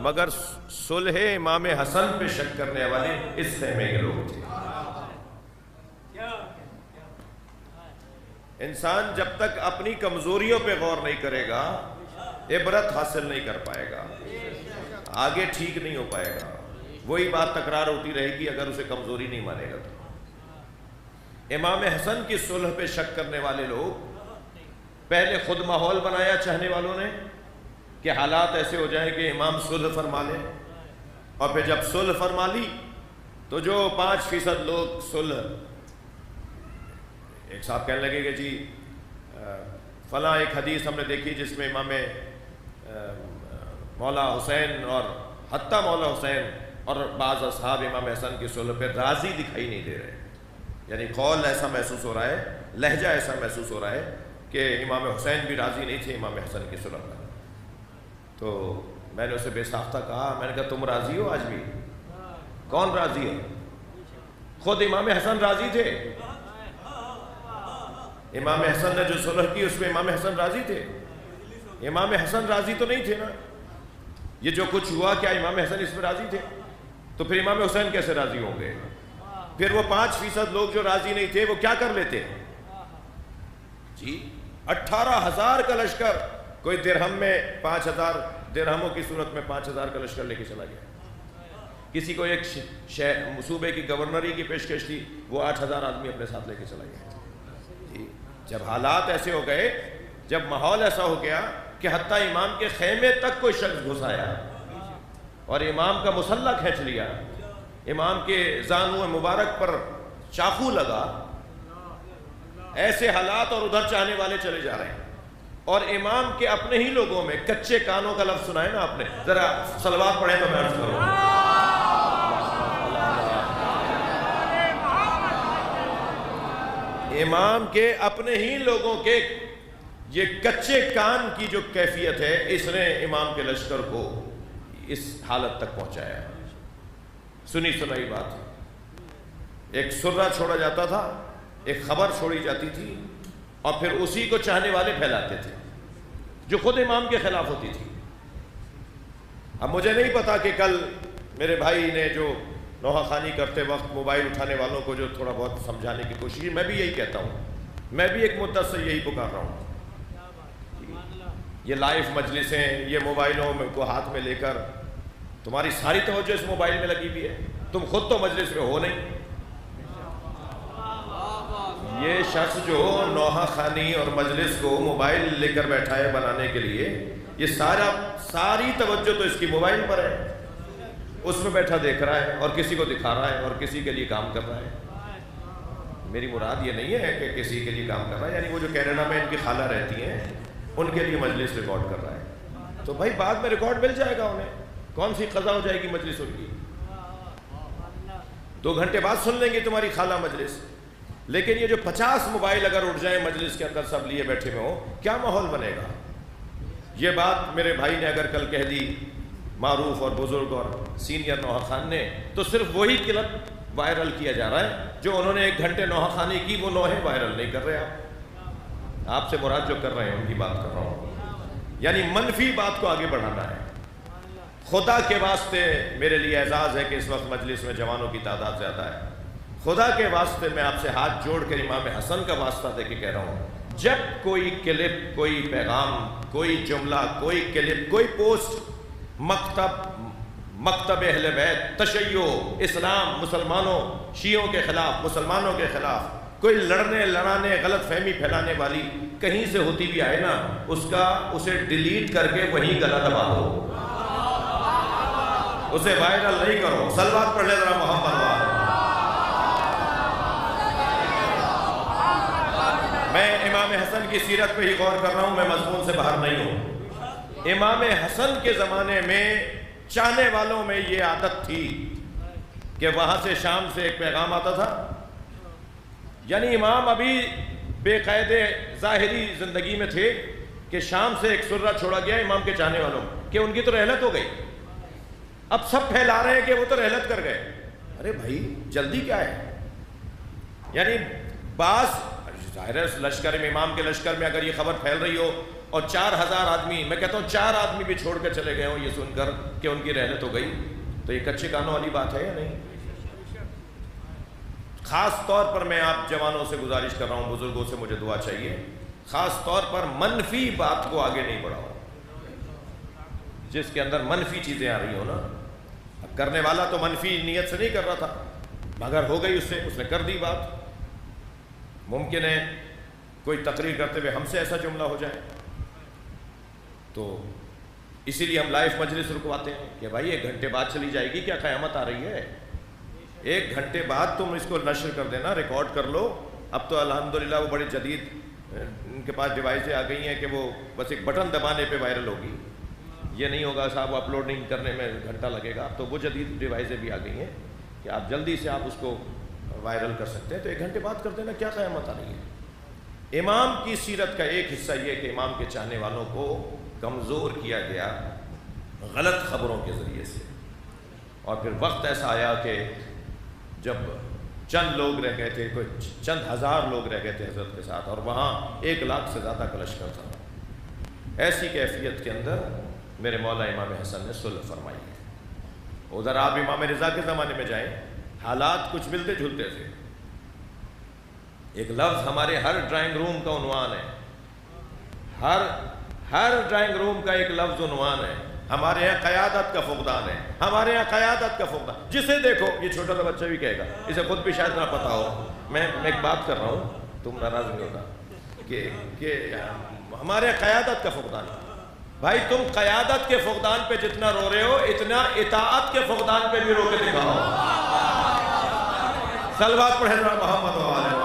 مگر صلح امام حسن پہ شک کرنے والے اس خیمے کے لوگ تھے۔ انسان جب تک اپنی کمزوریوں پہ غور نہیں کرے گا عبرت حاصل نہیں کر پائے گا، آگے ٹھیک نہیں ہو پائے گا، وہی بات تکرار ہوتی رہے گی اگر اسے کمزوری نہیں مانے گا تو۔ امام حسن کی صلح پہ شک کرنے والے لوگ پہلے خود ماحول بنایا چاہنے والوں نے کہ حالات ایسے ہو جائیں کہ امام صلح فرما لیں، اور پھر جب صلح فرما لی تو جو 5% لوگ صلح، ایک صاحب کہنے لگے کہ جی فلاں ایک حدیث ہم نے دیکھی جس میں امام مولا حسین اور حتیٰ مولا حسین اور بعض اصحاب امام حسن کی صلح پہ راضی دکھائی نہیں دے رہے، یعنی قول ایسا محسوس ہو رہا ہے، لہجہ ایسا محسوس ہو رہا ہے کہ امام حسین بھی راضی نہیں تھے امام حسن کی صلح پر۔ تو میں نے اسے بے ساختہ کہا، میں نے کہا تم راضی ہو آج بھی؟ کون راضی ہے؟ خود امام حسن راضی تھے، امام حسن نے جو صلح کی اس میں امام حسن راضی تھے؟ امام حسن راضی تو نہیں تھے نا، یہ جو کچھ ہوا کیا امام حسن اس میں راضی تھے؟ تو پھر امام حسین کیسے راضی ہوں گے؟ پھر وہ 5% لوگ جو راضی نہیں تھے وہ کیا کر لیتے جی؟ 18,000 کا لشکر، کوئی درہم میں 5,000 درہموں کی صورت میں 5,000 کا لشکر لے کے چلا گیا۔ کسی کو ایک صوبے کی گورنری کی پیشکش تھی، وہ 8,000 آدمی اپنے ساتھ لے کے چلا گیا جی۔ جب حالات ایسے ہو گئے، جب ماحول ایسا ہو گیا کہ حتیٰ امام کے خیمے تک کوئی شخص گھس آیا اور امام کا مسلح کھینچ لیا، امام کے زانو مبارک پر چاقو لگا، ایسے حالات اور ادھر چاہنے والے چلے جا رہے ہیں، اور امام کے اپنے ہی لوگوں میں کچے کانوں کا لفظ سنا ہے نا آپ نے؟ ذرا صلوات پڑھیں تو میں عرض کروں۔ امام کے اپنے ہی لوگوں کے یہ کچے کان کی جو کیفیت ہے، اس نے امام کے لشکر کو اس حالت تک پہنچایا۔ سنی سنائی بات، ایک سرہ چھوڑا جاتا تھا، ایک خبر چھوڑی جاتی تھی، اور پھر اسی کو چاہنے والے پھیلاتے تھے جو خود امام کے خلاف ہوتی تھی۔ اب مجھے نہیں پتا کہ کل میرے بھائی نے جو نوحہ خوانی کرتے وقت موبائل اٹھانے والوں کو جو تھوڑا بہت سمجھانے کی کوشش کی، میں بھی یہی کہتا ہوں، میں بھی ایک مدت سے یہی پکار رہا ہوں، یہ لائیو مجلسیں، یہ موبائلوں کو ہاتھ میں لے کر تمہاری ساری توجہ اس موبائل میں لگی ہوئی ہے، تم خود تو مجلس میں ہو نہیں۔ یہ شخص جو نوحہ خوانی اور مجلس کو موبائل لے کر بیٹھا ہے بنانے کے لیے، یہ ساری توجہ تو اس کی موبائل پر ہے، اس میں بیٹھا دیکھ رہا ہے اور کسی کو دکھا رہا ہے اور کسی کے لیے کام کر رہا ہے۔ میری مراد یہ نہیں ہے کہ کسی کے لیے کام کر رہا ہے، یعنی وہ جو کینیڈا میں ان کی خالہ رہتی ہیں ان کے لیے مجلس ریکارڈ کر رہا ہے، تو بھائی بعد میں ریکارڈ مل جائے گا انہیں، کون سی قضا ہو جائے گی مجلس ان کی، 2 گھنٹے بعد سن لیں گے تمہاری خالہ مجلس۔ لیکن یہ جو 50 موبائل اگر اٹھ جائیں مجلس کے اندر سب لیے بیٹھے ہوئے ہوں، کیا ماحول بنے گا؟ یہ بات میرے بھائی نے اگر کل کہہ دی، معروف اور بزرگ اور سینئر نوحہ خوان نے، تو صرف وہی کلپ وائرل کیا جا رہا ہے جو انہوں نے 1 گھنٹے نوحہ خوانی کی، وہ نوحے وائرل نہیں کر رہے۔ آپ سے مراد جو کر رہے ہیں ان کی بات کر رہا ہوں، یعنی منفی بات کو آگے بڑھانا ہے۔ خدا کے واسطے میرے لیے اعزاز ہے کہ اس وقت مجلس میں جوانوں کی تعداد زیادہ ہے، خدا کے واسطے میں آپ سے ہاتھ جوڑ کر امام حسن کا واسطہ دے کے کہہ رہا ہوں، جب کوئی کلپ، کوئی پیغام، کوئی جملہ، کوئی کلپ، کوئی پوسٹ مکتب اہل بیت، تشیع، اسلام، مسلمانوں، شیعوں کے خلاف، مسلمانوں کے خلاف کوئی لڑانے غلط فہمی پھیلانے والی کہیں سے ہوتی بھی آئے نا، اسے ڈیلیٹ کر کے وہیں گلا دبا دو، اسے وائرل نہیں کرو۔ صلوات پڑھ لے ذرا محمد وال۔ میں امام حسن کی سیرت پہ ہی غور کر رہا ہوں، میں مضمون سے باہر نہیں ہوں۔ امام حسن کے زمانے میں چاہنے والوں میں یہ عادت تھی کہ وہاں سے شام سے ایک پیغام آتا تھا، یعنی امام ابھی بے قید ظاہری زندگی میں تھے کہ شام سے ایک سرہ چھوڑا گیا امام کے چاہنے والوں کہ ان کی تو رحلت ہو گئی، اب سب پھیلا رہے ہیں کہ وہ تو رحلت کر گئے۔ ارے بھائی جلدی کیا ہے؟ یعنی بعض ظاہر ہے لشکر میں، امام کے لشکر میں اگر یہ خبر پھیل رہی ہو اور 4000 آدمی، میں کہتا ہوں 4 آدمی بھی چھوڑ کے چلے گئے ہوں یہ سن کر کہ ان کی رحلت ہو گئی، تو یہ کچے کانوں والی بات ہے یا نہیں؟ خاص طور پر میں آپ جوانوں سے گزارش کر رہا ہوں، بزرگوں سے مجھے دعا چاہیے، خاص طور پر منفی بات کو آگے نہیں بڑھاؤ۔ جس کے اندر منفی چیزیں آ رہی ہوں نا، اب کرنے والا تو منفی نیت سے نہیں کر رہا تھا، مگر ہو گئی اس نے کر دی بات۔ ممکن ہے کوئی تقریر کرتے ہوئے ہم سے ایسا جملہ ہو جائے، تو اسی لیے ہم لائیو مجلس رکواتے ہیں کہ بھائی 1 گھنٹے بعد چلی جائے گی، کیا قیامت آ رہی ہے؟ 1 گھنٹے بعد تم اس کو نشر کر دینا، ریکارڈ کر لو۔ اب تو الحمدللہ وہ بڑی جدید ان کے پاس ڈیوائسیں آ گئی ہیں کہ وہ بس ایک بٹن دبانے پہ وائرل ہوگی، یہ نہیں ہوگا صاحب اپلوڈنگ کرنے میں گھنٹہ لگے گا۔ اب تو وہ جدید ڈیوائسیں بھی آ گئی ہیں کہ آپ جلدی سے آپ اس کو وائرل کر سکتے ہیں، تو 1 گھنٹے بعد کر دینا، کیا قیامت آ رہی ہے؟ امام کی سیرت کا ایک حصہ یہ کہ امام کے چاہنے والوں کو کمزور کیا گیا غلط خبروں کے ذریعے سے، اور پھر وقت ایسا آیا کہ جب چند لوگ رہ گئے تھے، کوئی چند ہزار لوگ رہ گئے تھے حضرت کے ساتھ، اور وہاں 1 لاکھ سے زیادہ کا لشکر تھا۔ ایسی کیفیت کے اندر میرے مولا امام حسن نے صلح فرمائی ہے۔ ادھر آپ امام رضا کے زمانے میں جائیں، حالات کچھ ملتے جھلتے تھے۔ ایک لفظ ہمارے ہر ڈرائنگ روم کا عنوان ہے، ہر ڈرائنگ روم کا ایک لفظ عنوان ہے۔ ہمارے یہاں قیادت کا فقدان ہے، ہمارے یہاں قیادت کا فقدان، جسے دیکھو، یہ چھوٹا سا بچہ بھی کہے گا، اسے خود بھی شاید نہ پتا ہو، میں ایک بات کر رہا ہوں، تم ناراض نہیں ہوتا کہ ہمارے یہاں قیادت کا فقدان ہے۔ بھائی تم قیادت کے فقدان پہ جتنا رو رہے ہو، اتنا اطاعت کے فقدان پہ بھی رو کے دکھاؤ۔ صلوات پڑھے محمد و آلہ